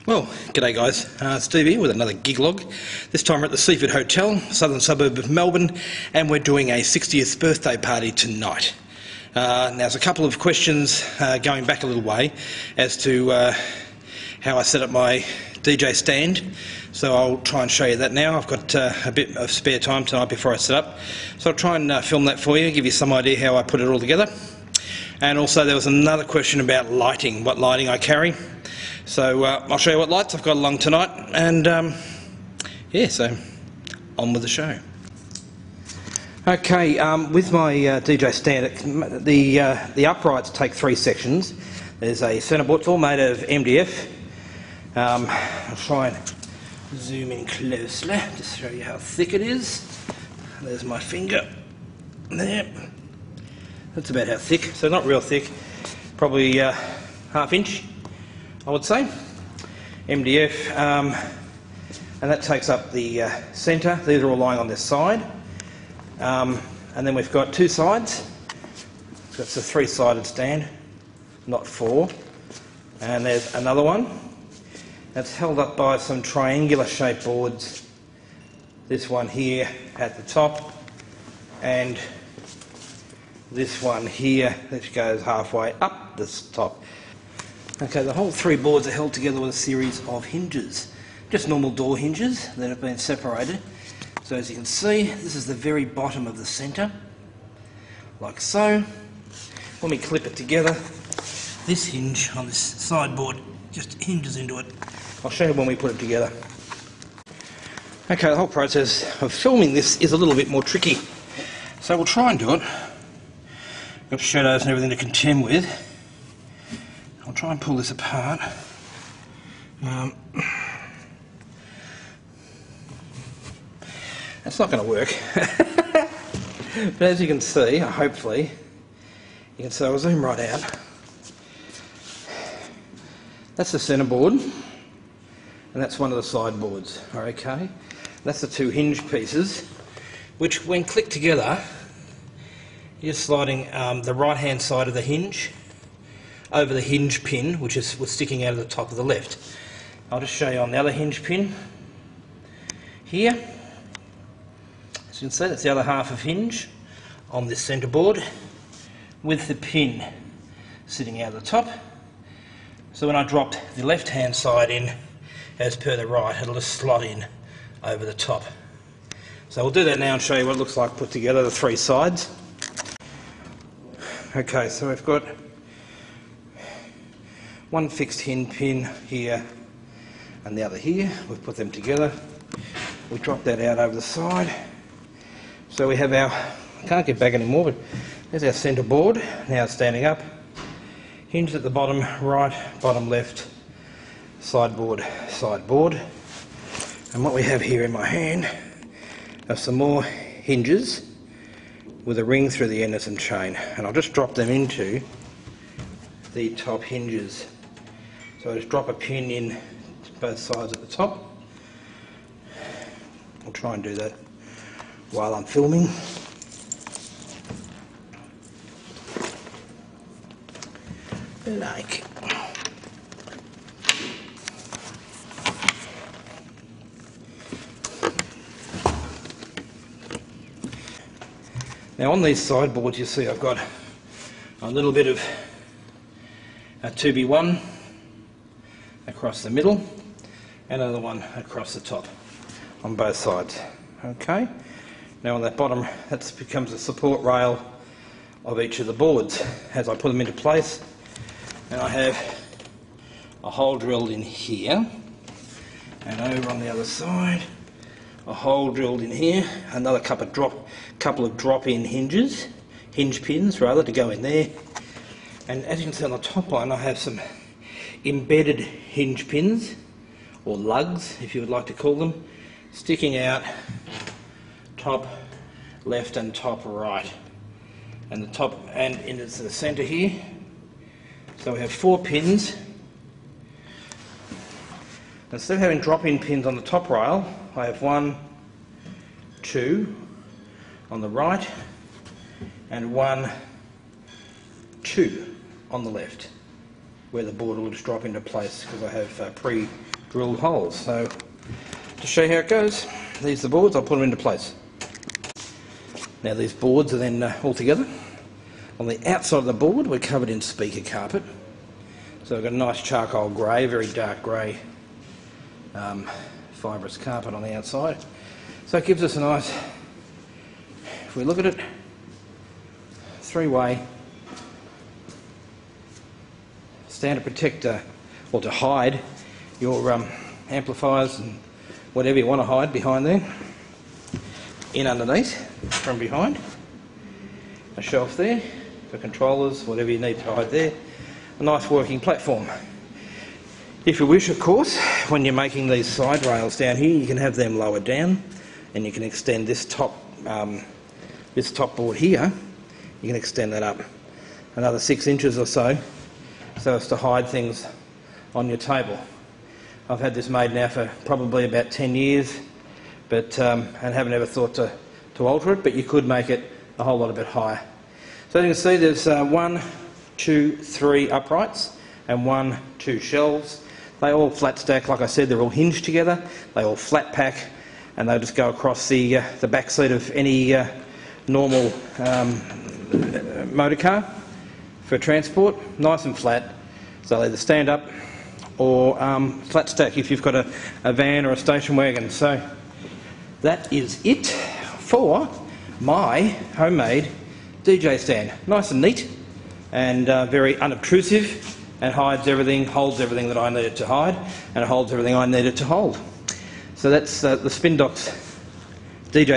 Well, g'day guys, Steve here with another gig log. This time we're at the Seaford Hotel, southern suburb of Melbourne, and we're doing a 60th birthday party tonight. Now there's a couple of questions going back a little way as to how I set up my DJ stand, so I'll try and show you that now. I've got a bit of spare time tonight before I set up, so I'll try and film that for you, give you some idea how I put it all together. And also there was another question about lighting, what lighting I carry. So I'll show you what lights I've got along tonight, and yeah, so on with the show. Okay, with my DJ stand, the uprights take three sections. There's a centre board, it's all made of MDF. I'll try and zoom in closely to show you how thick it is. There's my finger there. That's about how thick, so not real thick, probably half inch, I would say. MDF, and that takes up the centre. These are all lying on this side. And then we've got two sides. So it's a three-sided stand, not four. And there's another one. That's held up by some triangular shaped boards. This one here at the top, and this one here that goes halfway up this top. Okay, the whole three boards are held together with a series of hinges, just normal door hinges that have been separated. So as you can see, this is the very bottom of the centre, like so. When we clip it together, this hinge on this sideboard just hinges into it. I'll show you when we put it together. Okay, the whole process of filming this is a little bit more tricky, so we'll try and do it. Got shadows and everything to contend with. I'll try and pull this apart. That's not going to work. But as you can see, hopefully, you can see, I'll zoom right out. That's the centre board, and that's one of the side boards. Okay, that's the two hinge pieces, which when clicked together, you're sliding the right hand side of the hinge over the hinge pin, which was sticking out of the top of the left. I'll just show you on the other hinge pin here. As you can see, that's the other half of hinge on this centre board with the pin sitting out of the top. So when I dropped the left hand side in as per the right, it'll just slot in over the top. So we'll do that now and show you what it looks like put together, the three sides. Okay, so we've got one fixed hinge pin here and the other here. We've put them together. We drop that out over the side. So we have our, I can't get back anymore, but there's our centre board, now it's standing up. Hinge at the bottom right, bottom left, sideboard, sideboard. And what we have here in my hand are some more hinges with a ring through the end of some chain. And I'll just drop them into the top hinges. So I just drop a pin in both sides at the top. I'll try and do that while I'm filming. Like. Now on these sideboards you see I've got a little bit of a 2B1 across the middle and another one across the top on both sides. Okay, now on that bottom that becomes a support rail of each of the boards as I put them into place, and I have a hole drilled in here, and over on the other side a hole drilled in here, another couple of drop-in hinges, hinge pins rather, to go in there. And as you can see on the top line, I have some embedded hinge pins, or lugs if you would like to call them, sticking out top left and top right, and the top and into the centre here. So we have 4 pins. Instead of having drop-in pins on the top rail, I have 1, 2 on the right and 1, 2 on the left, where the board will just drop into place because I have drilled holes. So to show you how it goes, these are the boards, I'll put them into place. Now these boards are then all together. On the outside of the board we're covered in speaker carpet. So we've got a nice charcoal grey, very dark grey fibrous carpet on the outside. So it gives us a nice, if we look at it, three-way stand to protect or to hide your amplifiers and whatever you want to hide behind there. In underneath, from behind, a shelf there for controllers, whatever you need to hide there. A nice working platform. If you wish, of course, when you're making these side rails down here, you can have them lowered down, and you can extend this top board here. You can extend that up another 6 inches or so as to hide things on your table. I've had this made now for probably about 10 years, but and haven't ever thought to alter it, but you could make it a whole lot a bit higher. So you can see there's 1, 2, 3 uprights and 1, 2 shelves. They all flat stack, like I said, they're all hinged together, they all flat pack, and they'll just go across the back seat of any normal motor car for transport, nice and flat. So they'll either stand up or flat stack if you've got a van or a station wagon. So that is it for my homemade DJ stand. Nice and neat and very unobtrusive, and hides everything, holds everything that I needed to hide, and it holds everything I needed to hold. So that's the Spindoc's DJ